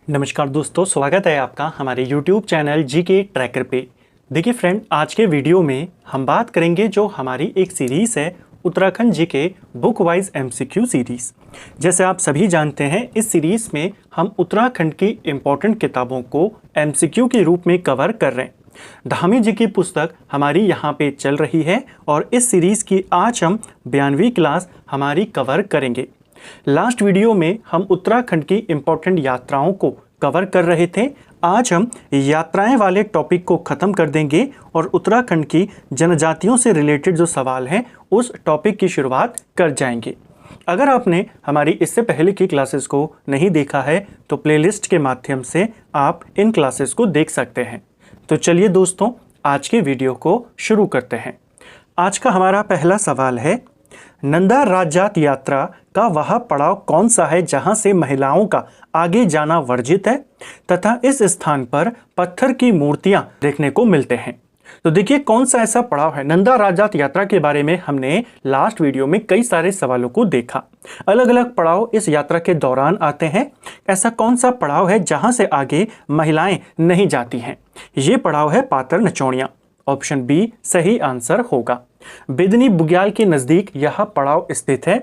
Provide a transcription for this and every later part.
नमस्कार दोस्तों, स्वागत है आपका हमारे YouTube चैनल जीके ट्रैकर पे। देखिए फ्रेंड, आज के वीडियो में हम बात करेंगे जो हमारी एक सीरीज़ है Uttarakhand GK book wise MCQ series. जैसे आप सभी जानते हैं, इस सीरीज़ में हम उत्तराखंड की इम्पोर्टेंट किताबों को एमसीक्यू के रूप में कवर कर रहे हैं। धामी जी की पुस्तक हमारी यहाँ पे चल रही है और इस सीरीज़ की आज हम 92वीं क्लास हमारी कवर करेंगे। लास्ट वीडियो में हम उत्तराखंड की इम्पोर्टेंट यात्राओं को कवर कर रहे थे। आज हम यात्राएं वाले टॉपिक को ख़त्म कर देंगे और उत्तराखंड की जनजातियों से रिलेटेड जो सवाल हैं उस टॉपिक की शुरुआत कर जाएंगे। अगर आपने हमारी इससे पहले की क्लासेस को नहीं देखा है तो प्लेलिस्ट के माध्यम से आप इन क्लासेस को देख सकते हैं। तो चलिए दोस्तों, आज के वीडियो को शुरू करते हैं। आज का हमारा पहला सवाल है, नंदा राजात यात्रा का वह पड़ाव कौन सा है जहां से महिलाओं का आगे जाना वर्जित है तथा इस स्थान पर पत्थर की मूर्तियां देखने को मिलते हैं। तो देखिए कौन सा ऐसा पड़ाव है। नंदा राजात यात्रा के बारे में हमने लास्ट वीडियो में कई सारे सवालों को देखा। अलग अलग पड़ाव इस यात्रा के दौरान आते हैं। ऐसा कौन सा पड़ाव है जहां से आगे महिलाएं नहीं जाती हैं? ये पड़ाव है पातर नचौड़ियां। ऑप्शन बी सही आंसर होगा। बिदनी बुग्याल के नज़दीक यह पड़ाव स्थित है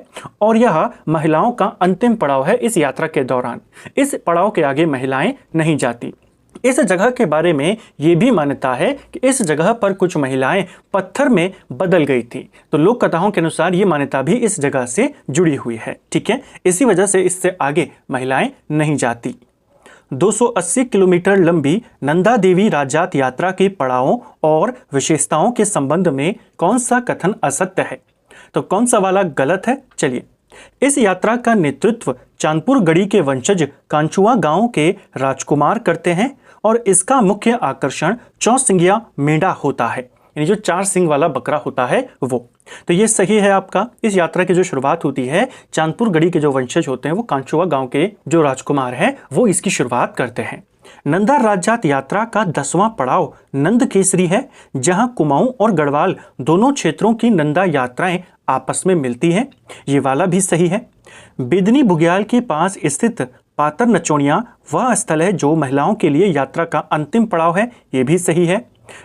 और यह महिलाओं का अंतिम पड़ाव है इस यात्रा के दौरान। इस पड़ाव के आगे महिलाएं नहीं जाती। इस जगह के बारे में ये भी मान्यता है कि इस जगह पर कुछ महिलाएं पत्थर में बदल गई थी। तो लोक कथाओं के अनुसार ये मान्यता भी इस जगह से जुड़ी हुई है। ठीक है, इसी वजह से इससे आगे महिलाएं नहीं जाती। 280 किलोमीटर लंबी नंदा देवी राजात यात्रा के पड़ावों और विशेषताओं के संबंध में कौन सा कथन असत्य है? तो कौन सा वाला गलत है? चलिए, इस यात्रा का नेतृत्व चांदपुर गढ़ी के वंशज कांचुआ गांव के राजकुमार करते हैं और इसका मुख्य आकर्षण चौसिंगिया मेंढा होता है, यानी जो 4 सिंग वाला बकरा होता है वो। तो ये सही है आपका। इस यात्रा की जो शुरुआत होती है, चांदपुर गढ़ी के जो वंशज होते हैं वो कांचुआ गांव के जो राजकुमार हैं वो इसकी शुरुआत करते हैं। नंदा राजात यात्रा का 10वां पड़ाव नंद केसरी है, जहां कुमाऊं और गढ़वाल दोनों क्षेत्रों की नंदा यात्राएं आपस में मिलती हैं। ये वाला भी सही है। बिदनी बुग्याल के पास स्थित पातर नचौड़ियां वह स्थल है जो महिलाओं के लिए यात्रा का अंतिम पड़ाव है। ये भी सही है।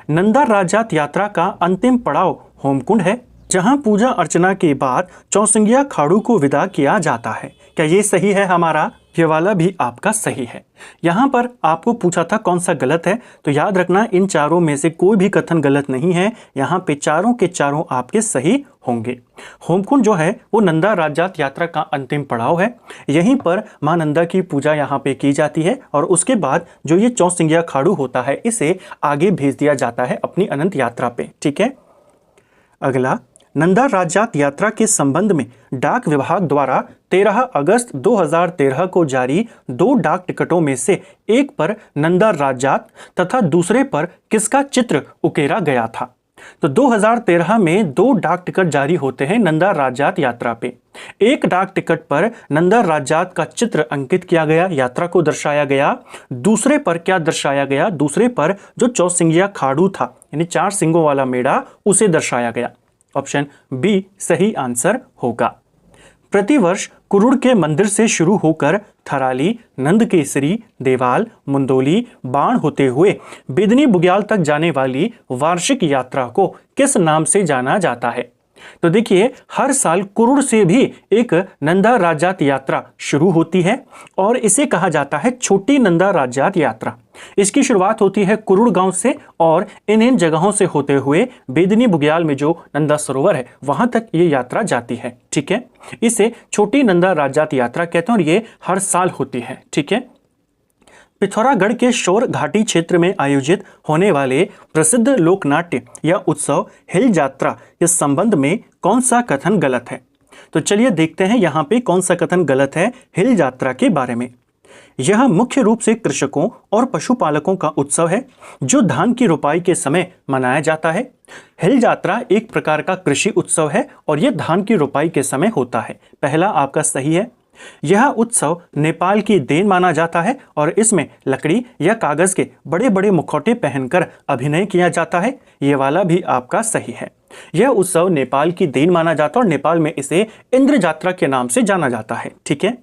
नंदा राजात यात्रा का अंतिम पड़ाव होमकुंड है, जहां पूजा अर्चना के बाद चौसिंगिया खाड़ू को विदा किया जाता है। क्या ये सही है हमारा? ये वाला भी आपका सही है। यहाँ पर आपको पूछा था कौन सा गलत है, तो याद रखना इन चारों में से कोई भी कथन गलत नहीं है। यहाँ पे चारों के चारों आपके सही होंगे। होमकुंड जो है वो नंदा राजात यात्रा का अंतिम पड़ाव है। यहीं पर मां नंदा की पूजा यहाँ पे की जाती है और उसके बाद जो ये चौसिंगिया खाड़ू होता है इसे आगे भेज दिया जाता है अपनी अनंत यात्रा पे। ठीक है, अगला, नंदा राजात यात्रा के संबंध में डाक विभाग द्वारा 13 अगस्त 2013 को जारी 2 डाक टिकटों में से एक पर नंदा राजात तथा दूसरे पर किसका चित्र उकेरा गया था? तो 2013 में 2 डाक टिकट जारी होते हैं नंदा राजात यात्रा पे। एक डाक टिकट पर नंदा राजात का चित्र अंकित किया गया, यात्रा को दर्शाया गया। दूसरे पर क्या दर्शाया गया? दूसरे पर जो चौसिंगिया खाड़ू था, यानी 4 सिंगों वाला मेढ़ा, उसे दर्शाया गया। ऑप्शन बी सही आंसर होगा। प्रतिवर्ष कुरुड़ के मंदिर से शुरू होकर थराली, नंद केसरी, देवाल, मुंदोली, बाण होते हुए बिदनी बुग्याल तक जाने वाली वार्षिक यात्रा को किस नाम से जाना जाता है? तो देखिए, हर साल कुरुड़ से भी एक नंदा राजात यात्रा शुरू होती है और इसे कहा जाता है छोटी नंदा राजात यात्रा। इसकी शुरुआत होती है कुरुड़ गांव से और इन जगहों से होते हुए बेदनी बुग्याल में जो नंदा सरोवर है वहां तक ये यात्रा जाती है। ठीक है, इसे छोटी नंदा राजात यात्रा कहते हैं और ये हर साल होती है। ठीक है, पिथौरागढ़ के शोर घाटी क्षेत्र में आयोजित होने वाले प्रसिद्ध लोकनाट्य या उत्सव हिल यात्रा के संबंध में कौन सा कथन गलत है? तो चलिए देखते हैं यहाँ पे कौन सा कथन गलत है हिल यात्रा के बारे में। यह मुख्य रूप से कृषकों और पशुपालकों का उत्सव है जो धान की रोपाई के समय मनाया जाता है। हिल यात्रा एक प्रकार का कृषि उत्सव है और यह धान की रोपाई के समय होता है। पहला आपका सही है। यह उत्सव नेपाल की देन माना जाता है और इसमें लकड़ी या कागज के बड़े बड़े मुखौटे पहनकर अभिनय किया जाता है। ये वाला भी आपका सही है। यह उत्सव नेपाल की देन माना जाता है और नेपाल में इसे इंद्र यात्रा के नाम से जाना जाता है। ठीक है,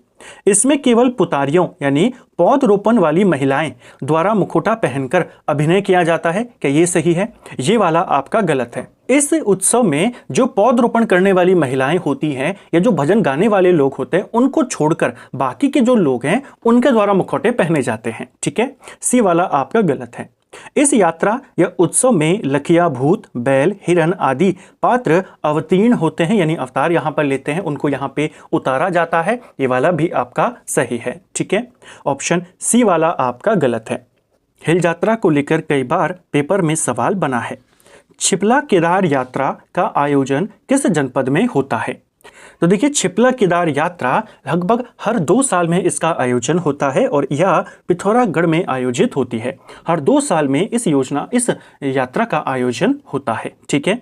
इसमें केवल पुतारियों यानी पौधरोपण वाली महिलाएं द्वारा मुखौटा पहनकर अभिनय किया जाता है। क्या ये सही है? ये वाला आपका गलत है। इस उत्सव में जो पौधरोपण करने वाली महिलाएं होती हैं या जो भजन गाने वाले लोग होते हैं, उनको छोड़कर बाकी के जो लोग हैं उनके द्वारा मुखौटे पहने जाते हैं। ठीक है, सी वाला आपका गलत है। इस यात्रा या उत्सव में लखिया, भूत, बैल, हिरन आदि पात्र अवतीर्ण होते हैं, यानी अवतार यहां पर लेते हैं, उनको यहां पे उतारा जाता है। ये वाला भी आपका सही है। ठीक है, ऑप्शन सी वाला आपका गलत है। हिल यात्रा को लेकर कई बार पेपर में सवाल बना है। छिपला केदार यात्रा का आयोजन किस जनपद में होता है? तो देखिए, छिपला केदार यात्रा लगभग हर 2 साल में इसका आयोजन होता है और यह पिथौरागढ़ में आयोजित होती है। हर 2 साल में इस यात्रा का आयोजन होता है। ठीक है,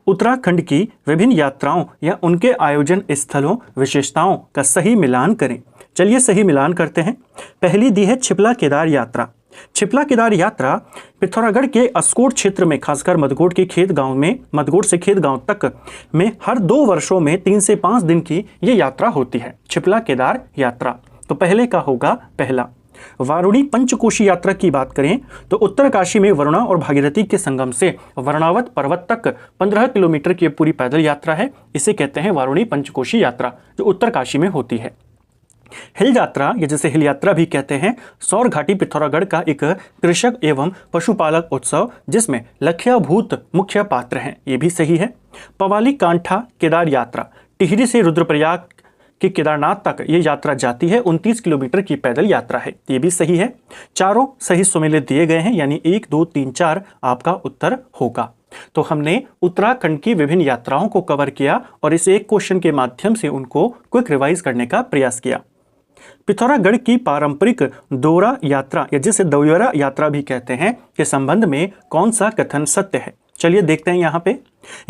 उत्तराखंड की विभिन्न यात्राओं या उनके आयोजन स्थलों, विशेषताओं का सही मिलान करें। चलिए सही मिलान करते हैं। पहली दी है छिपला केदार यात्रा। छिपला केदार यात्रा पिथौरागढ़ के अस्कोट क्षेत्र में, खासकर मदगोट के खेत गांव में, मदगोट से खेत गांव तक में हर 2 वर्षों में 3 से 5 दिन की ये यात्रा होती है, छिपला केदार यात्रा। तो पहले का होगा पहला। वारुणी पंचकोशी यात्रा की बात करें तो उत्तरकाशी में वरुणा और भागीरथी के संगम से वर्णावत पर्वत तक 15 किलोमीटर की पूरी पैदल यात्रा है। इसे कहते हैं वारुणी पंचकोशी यात्रा, जो उत्तरकाशी में होती है। हिल यात्रा, या जिसे हिल यात्रा भी कहते हैं, सौर घाटी पिथौरागढ़ का एक कृषक एवं पशुपालक उत्सव, जिसमें लखिया, भूत मुख्य पात्र हैं। ये भी सही है। पवाली कांठा केदार यात्रा, टिहरी से रुद्रप्रयाग के केदारनाथ तक ये यात्रा जाती है। 29 किलोमीटर की पैदल यात्रा है। ये भी सही है। चारों सही सुमेलित दिए गए हैं, यानी 1, 2, 3, 4 आपका उत्तर होगा। तो हमने उत्तराखंड की विभिन्न यात्राओं को कवर किया और इस एक क्वेश्चन के माध्यम से उनको क्विक रिवाइज करने का प्रयास किया। पिथौरागढ़ की पारंपरिक दोरा यात्रा, या जिसे दौरा यात्रा भी कहते हैं, के संबंध में कौन सा कथन सत्य है? चलिए देखते हैं। यहाँ पे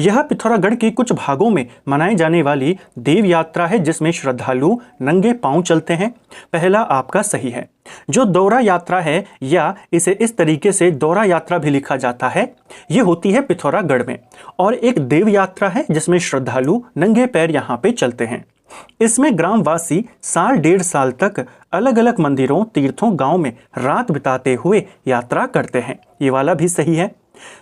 यह पिथौरागढ़ के कुछ भागों में मनाई जाने वाली देव यात्रा है, जिसमें श्रद्धालु नंगे पांव चलते हैं। पहला आपका सही है। जो दौरा यात्रा है, या इसे इस तरीके से दौरा यात्रा भी लिखा जाता है, ये होती है पिथौरागढ़ में, और एक देव यात्रा है जिसमें श्रद्धालु नंगे पैर यहाँ पे चलते हैं। इसमें ग्रामवासी साल 1.5 साल तक अलग अलग मंदिरों, तीर्थों, गांव में रात बिताते हुए यात्रा करते हैं। ये वाला भी सही है।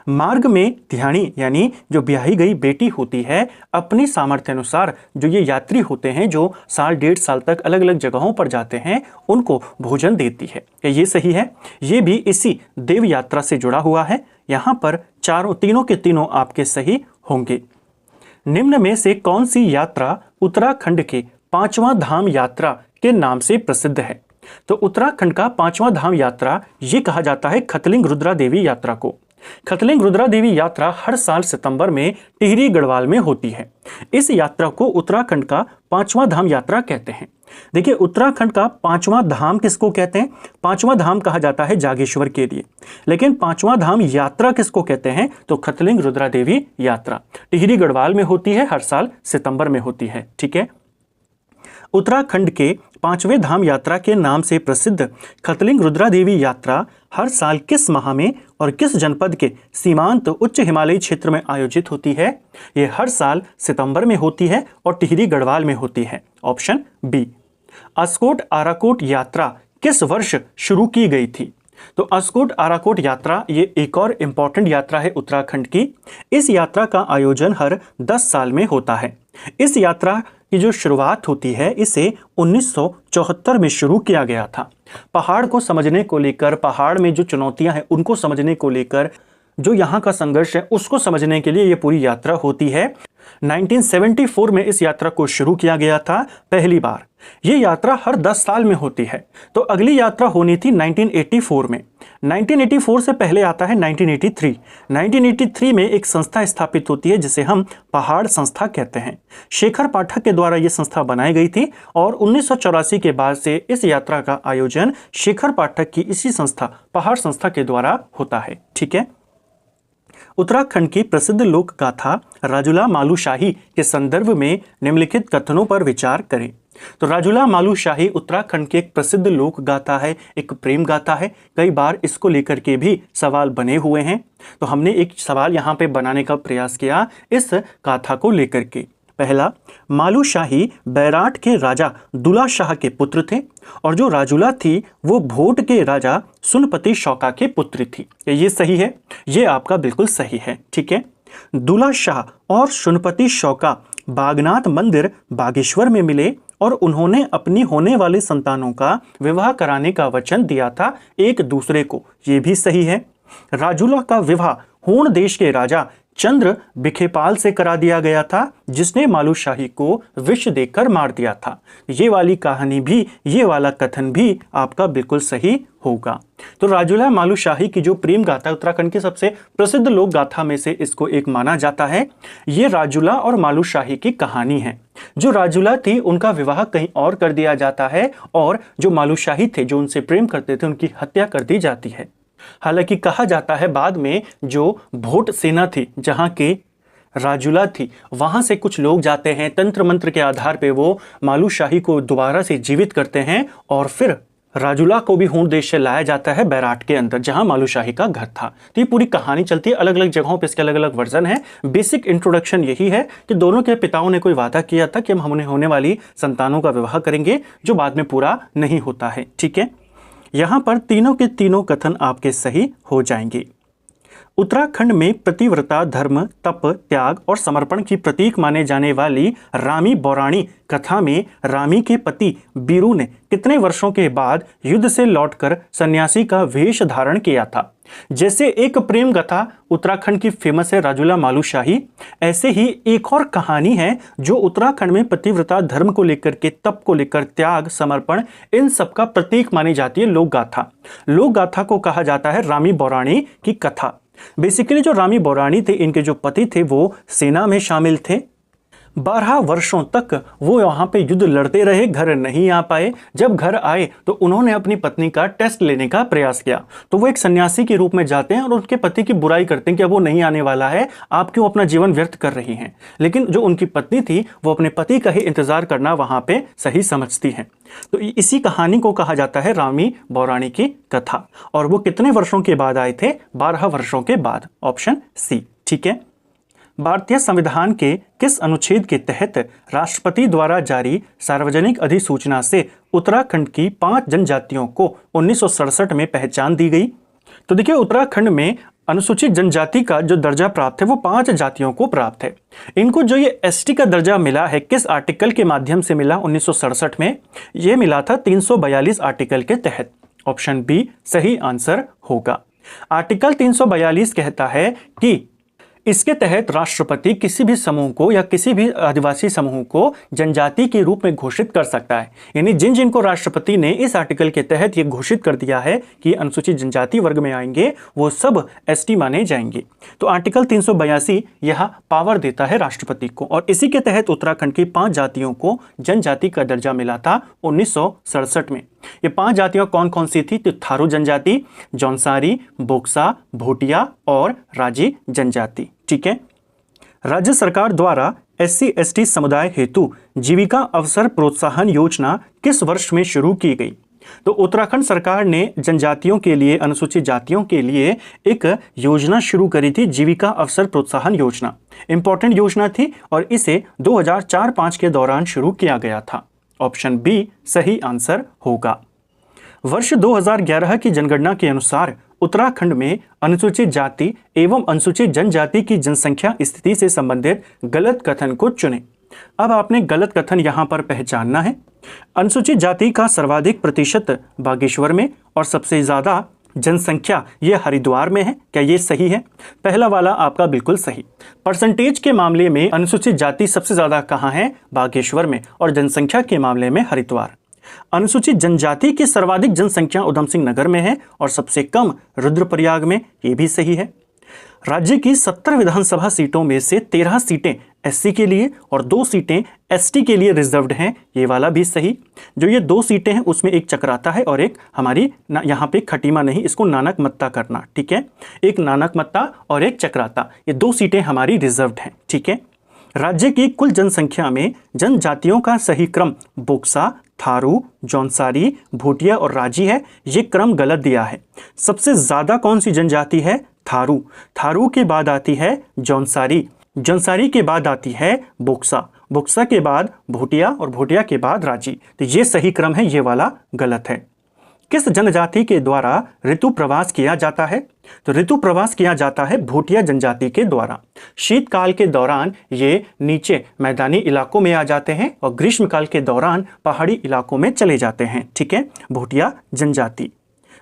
मार्ग में ध्यानी, यानी जो ब्याही गई बेटी होती है, अपनी सामर्थ्य अनुसार जो ये यात्री होते हैं, जो साल 1.5 साल तक अलग अलग जगहों पर जाते हैं, उनको भोजन देती है। ये सही है। ये भी इसी देव यात्रा से जुड़ा हुआ है। यहाँ पर तीनों के तीनों आपके सही होंगे। निम्न में से कौन सी यात्रा उत्तराखंड के 5वां धाम यात्रा के नाम से प्रसिद्ध है? तो उत्तराखंड का 5वां धाम यात्रा ये कहा जाता है खतलिंग रुद्रा देवी यात्रा को। खतलिंग रुद्रा देवी यात्रा हर साल सितंबर में टिहरी गढ़वाल में होती है। इस यात्रा को उत्तराखंड का 5वां धाम यात्रा कहते हैं। देखिए, उत्तराखंड का 5वां धाम किसको कहते हैं? 5वां धाम कहा जाता है जागेश्वर के लिए, लेकिन 5वां धाम यात्रा किसको कहते हैं? तो खतलिंग रुद्रा देवी यात्रा टिहरी गढ़वाल में होती है, हर साल सितंबर में होती है। ठीक है। उत्तराखंड के 5वें धाम यात्रा के नाम से प्रसिद्ध खतलिंग रुद्रा देवी यात्रा हर साल किस माह में और किस जनपद के सीमांत उच्च हिमालयी क्षेत्र में आयोजित होती है? ये हर साल सितंबर में होती है और टिहरी गढ़वाल में होती है। Option B. अस्कोट आराकोट यात्रा किस वर्ष शुरू की गई थी? तो अस्कोट आराकोट यात्रा ये एक और इम्पॉर्टेंट यात्रा है उत्तराखंड की। इस यात्रा का आयोजन हर 10 साल में होता है। इस यात्रा की जो शुरुआत होती है, इसे 1974 में शुरू किया गया था। पहाड़ को समझने को लेकर, पहाड़ में जो चुनौतियां हैं उनको समझने को लेकर, जो यहाँ का संघर्ष है उसको समझने के लिए ये पूरी यात्रा होती है। 1974 में इस यात्रा को शुरू किया गया था पहली बार। ये यात्रा हर 10 साल में होती है। तो अगली यात्रा होनी थी 1984 में। 1984 से पहले आता है 1983। 1983 में एक संस्था स्थापित होती है जिसे हम पहाड़ संस्था कहते हैं। शेखर पाठक के द्वारा ये संस्था बनाई गई थी और 1984 के बाद से इस यात्रा का आयोजन शेखर पाठक की इसी संस्था पहाड़ संस्था के द्वारा होता है। ठीक है। उत्तराखंड की प्रसिद्ध लोक गाथा राजुला मालूशाही के संदर्भ में निम्नलिखित कथनों पर विचार करें। तो राजुला मालूशाही उत्तराखंड की एक प्रसिद्ध लोक गाथा है, एक प्रेम गाथा है। कई बार इसको लेकर के भी सवाल बने हुए हैं, तो हमने एक सवाल यहाँ पे बनाने का प्रयास किया इस गाथा को लेकर के। पहला, मालूशाही बैराट के राजा दुला शाह के पुत्र थे और जो राजूला थी वो भोट के राजा सुनपति शौका के पुत्री थी। ये सही है, ये आपका बिल्कुल सही है। ठीक है, दुला शाह और सुनपति शौका बागनाथ मंदिर बागेश्वर में मिले और उन्होंने अपनी होने वाली संतानों का विवाह कराने का वचन दिया था एक दूसरे को। ये भी सही है। राजूला का विवाह होण देश के राजा चंद्र बिखेपाल से करा दिया गया था, जिसने मालूशाही को विष देकर मार दिया था। ये वाली कहानी भी, ये वाला कथन भी आपका बिल्कुल सही होगा। तो राजूला मालूशाही की जो प्रेम गाथा उत्तराखंड की सबसे प्रसिद्ध लोक गाथा में से इसको एक माना जाता है। ये राजूला और मालूशाही की कहानी है। जो राजूला थी उनका विवाह कहीं और कर दिया जाता है और जो मालूशाही थे जो उनसे प्रेम करते थे उनकी हत्या कर दी जाती है। हालांकि कहा जाता है बाद में जो भोट सेना थी जहां के राजूला थी वहां से कुछ लोग जाते हैं, तंत्र मंत्र के आधार पे वो मालूशाही को दोबारा से जीवित करते हैं और फिर राजूला को भी होण देश से लाया जाता है बैराट के अंदर जहां मालूशाही का घर था। तो ये पूरी कहानी चलती है, अलग अलग जगहों पे इसके अलग अलग वर्जन है। बेसिक इंट्रोडक्शन यही है कि दोनों के पिताओं ने कोई वादा किया था कि हम होने वाली संतानों का विवाह करेंगे, जो बाद में पूरा नहीं होता है। ठीक है, यहां पर तीनों के तीनों कथन आपके सही हो जाएंगे। उत्तराखंड में प्रतिव्रता, धर्म, तप, त्याग और समर्पण की प्रतीक माने जाने वाली रामी बौराणी कथा में रामी के पति बीरू ने कितने वर्षों के बाद युद्ध से लौटकर सन्यासी का वेश धारण किया था? जैसे एक प्रेम कथा उत्तराखंड की फेमस है राजूला मालूशाही, ऐसे ही एक और कहानी है जो उत्तराखंड में पतिव्रता, धर्म को लेकर के, तप को लेकर, त्याग, समर्पण, इन सब का प्रतीक मानी जाती है लोक गाथा। लोक गाथा को कहा जाता है रामी बौराणी की कथा। बेसिकली जो रामी बौराणी थे, इनके जो पति थे वो सेना में शामिल थे। 12 वर्षों तक वो वहां पे युद्ध लड़ते रहे, घर नहीं आ पाए। जब घर आए तो उन्होंने अपनी पत्नी का टेस्ट लेने का प्रयास किया। तो वो एक सन्यासी के रूप में जाते हैं और उनके पति की बुराई करते हैं कि अब वो नहीं आने वाला है, आप क्यों अपना जीवन व्यर्थ कर रही हैं। लेकिन जो उनकी पत्नी थी वो अपने पति का ही इंतजार करना वहां पे सही समझती हैं। तो इसी कहानी को कहा जाता है रामी बौराणी की कथा। और वो कितने वर्षों के बाद आए थे? 12 वर्षों के बाद। Option C. ठीक है, भारतीय संविधान के किस अनुच्छेद के तहत राष्ट्रपति द्वारा जारी सार्वजनिक अधिसूचना से उत्तराखंड की 5 जनजातियों को 1967 में पहचान दी गई? तो देखिए, उत्तराखंड में अनुसूचित जनजाति का जो दर्जा प्राप्त है वो 5 जातियों को प्राप्त है। इनको जो ये एसटी का दर्जा मिला है किस आर्टिकल के माध्यम से मिला? 1967 में ये मिला था 342 आर्टिकल के तहत। ऑप्शन बी सही आंसर होगा। आर्टिकल 342 कहता है कि इसके तहत राष्ट्रपति किसी भी समूह को या किसी भी आदिवासी समूह को जनजाति के रूप में घोषित कर सकता है। यानी जिन जिनको राष्ट्रपति ने इस आर्टिकल के तहत ये घोषित कर दिया है कि अनुसूचित जनजाति वर्ग में आएंगे वो सब एसटी माने जाएंगे। तो आर्टिकल 382 यह पावर देता है राष्ट्रपति को और इसी के तहत उत्तराखंड की 5 जातियों को जनजाति का दर्जा मिला था 1967 में। ये 5 जातियां कौन कौन सी थी? तो थारू जनजाति, जौनसारी, बोक्सा, भोटिया और राजी जनजाति। ठीक है, राज्य सरकार द्वारा SC/ST समुदाय हेतु जीविका अवसर प्रोत्साहन योजना किस वर्ष में शुरू की गई? तो उत्तराखंड सरकार ने जनजातियों के लिए, अनुसूचित जातियों के लिए एक योजना शुरू करी थी, जीविका अवसर प्रोत्साहन योजना। इंपॉर्टेंट योजना थी और इसे 2004-05 के दौरान शुरू किया गया था। ऑप्शन बी सही आंसर होगा। वर्ष 2011 की जनगणना के अनुसार उत्तराखंड में अनुसूचित जाति एवं अनुसूचित जनजाति की जनसंख्या स्थिति से संबंधित गलत कथन को चुनें। अब आपने गलत कथन यहां पर पहचानना है। अनुसूचित जाति का सर्वाधिक प्रतिशत बागेश्वर में और सबसे ज्यादा जनसंख्या ये हरिद्वार में है। क्या ये सही है? पहला वाला आपका बिल्कुल सही। परसेंटेज के मामले में अनुसूचित जाति सबसे ज्यादा कहाँ है? बागेश्वर में। और जनसंख्या के मामले में हरिद्वार। अनुसूचित जनजाति की सर्वाधिक जनसंख्या उधम सिंह नगर में है और सबसे कम रुद्रप्रयाग में। ये भी सही है। राज्य की 70 विधानसभा सीटों में से 13 सीटें SC के लिए और 2 सीटें ST के लिए रिजर्व्ड हैं। ये वाला भी सही। जो ये 2 सीटें हैं उसमें एक चक्राता है और एक हमारी यहाँ पे खटीमा नहीं, इसको नानक मत्ता करना। ठीक है, एक नानक मत्ता और एक चक्राता, ये 2 सीटें हमारी रिजर्व्ड हैं। ठीक है, राज्य की कुल जनसंख्या में जनजातियों का सही क्रम बोक्सा, थारू, जौनसारी, भोटिया और राजी है। ये क्रम गलत दिया है। सबसे ज्यादा कौन सी जनजाति है? थारू। थारू के बाद आती है जौनसारी, जौनसारी के बाद आती है बोक्सा बुक्सा के बाद भूटिया और भूटिया के बाद राजी। तो ये सही क्रम है, ये वाला गलत है। किस जनजाति के द्वारा ऋतु प्रवास किया जाता है? तो ऋतु प्रवास किया जाता है भूटिया जनजाति के द्वारा। शीतकाल के दौरान ये नीचे मैदानी इलाकों में आ जाते हैं और ग्रीष्मकाल के दौरान पहाड़ी इलाकों में चले जाते हैं। ठीक है, भूटिया जनजाति।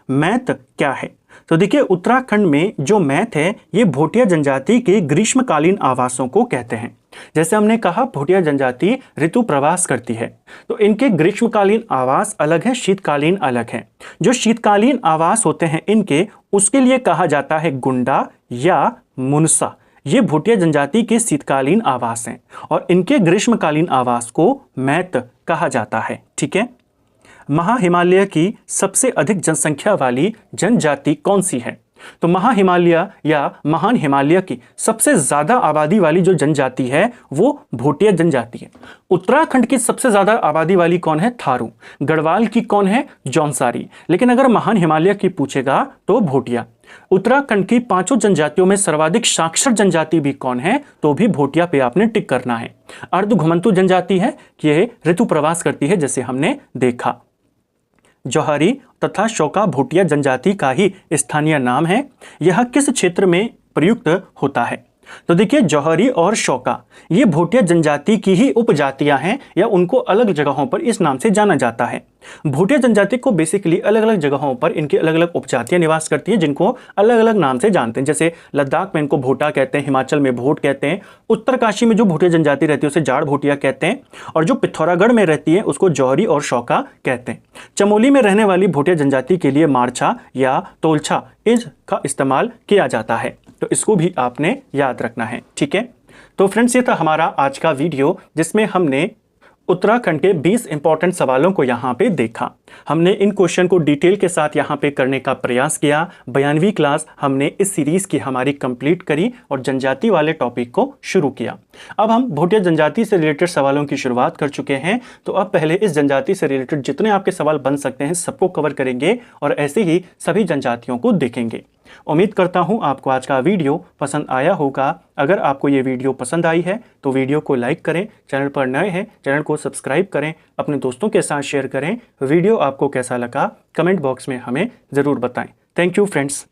मैत क्या है? तो देखिए, उत्तराखंड में जो मैत है ये भूटिया जनजाति के ग्रीष्मकालीन आवासों को कहते हैं। जैसे हमने कहा भूटिया जनजाति ऋतु प्रवास करती है, तो इनके ग्रीष्मकालीन आवास अलग है, शीतकालीन अलग है। जो शीतकालीन आवास होते हैं इनके, उसके लिए कहा जाता है गुंडा या मुनसा। ये भूटिया जनजाति के शीतकालीन आवास हैं और इनके ग्रीष्मकालीन आवास को मैत कहा जाता है। ठीक है, महाहिमालय की सबसे अधिक जनसंख्या वाली जनजाति कौन सी है? तो महाहिमालय या महान हिमालय की सबसे ज्यादा आबादी वाली जो जनजाति है वो भूटिया जनजाति है। उत्तराखंड की सबसे ज्यादा आबादी वाली कौन है? थारू। गढ़वाल की कौन है? जौनसारी। लेकिन अगर महान हिमालय की पूछेगा तो भूटिया। उत्तराखंड की 5 जनजातियों में सर्वाधिक साक्षर जनजाति भी कौन है? तो भी भूटिया पे आपने टिक करना है। अर्ध घुमंतु जनजाति है, ये ऋतु प्रवास करती है जैसे हमने देखा। जौहरी तथा शोका भूटिया जनजाति का ही स्थानीय नाम है। यह किस क्षेत्र में प्रयुक्त होता है? तो देखिए, जौहरी और शोका ये भूटिया जनजाति की ही उपजातियां हैं या उनको अलग जगहों पर इस नाम से जाना जाता है। भूटिया जनजाति को बेसिकली अलग अलग जगहों पर इनकी अलग अलग उपजातियां निवास करती हैं जिनको अलग अलग नाम से जानते हैं। जैसे लद्दाख में इनको भूटा कहते हैं, हिमाचल में भूट कहते हैं, उत्तरकाशी में जो भूटिया जनजाति रहती है उसे जाड़ भूटिया कहते हैं, और जो पिथौरागढ़ में रहती है उसको जौहरी और शोका कहते हैं। चमोली में रहने वाली भूटिया जनजाति के लिए मारछा या तोलछा इसका इस्तेमाल किया जाता है, तो इसको भी आपने याद रखना है। ठीक है, तो फ्रेंड्स ये था हमारा आज का वीडियो जिसमें हमने उत्तराखंड के 20 इंपॉर्टेंट सवालों को यहाँ पे देखा। हमने इन क्वेश्चन को डिटेल के साथ यहाँ पे करने का प्रयास किया। 92वीं क्लास हमने इस सीरीज की हमारी कंप्लीट करी और जनजाति वाले टॉपिक को शुरू किया। अब हम भूटिया जनजाति से रिलेटेड सवालों की शुरुआत कर चुके हैं, तो अब पहले इस जनजाति से रिलेटेड जितने आपके सवाल बन सकते हैं सबको कवर करेंगे और ऐसे ही सभी जनजातियों को देखेंगे। उम्मीद करता हूं आपको आज का वीडियो पसंद आया होगा। अगर आपको ये वीडियो पसंद आई है तो वीडियो को लाइक करें, चैनल पर नए हैं चैनल को सब्सक्राइब करें, अपने दोस्तों के साथ शेयर करें। वीडियो आपको कैसा लगा कमेंट बॉक्स में हमें ज़रूर बताएं। Thank you friends.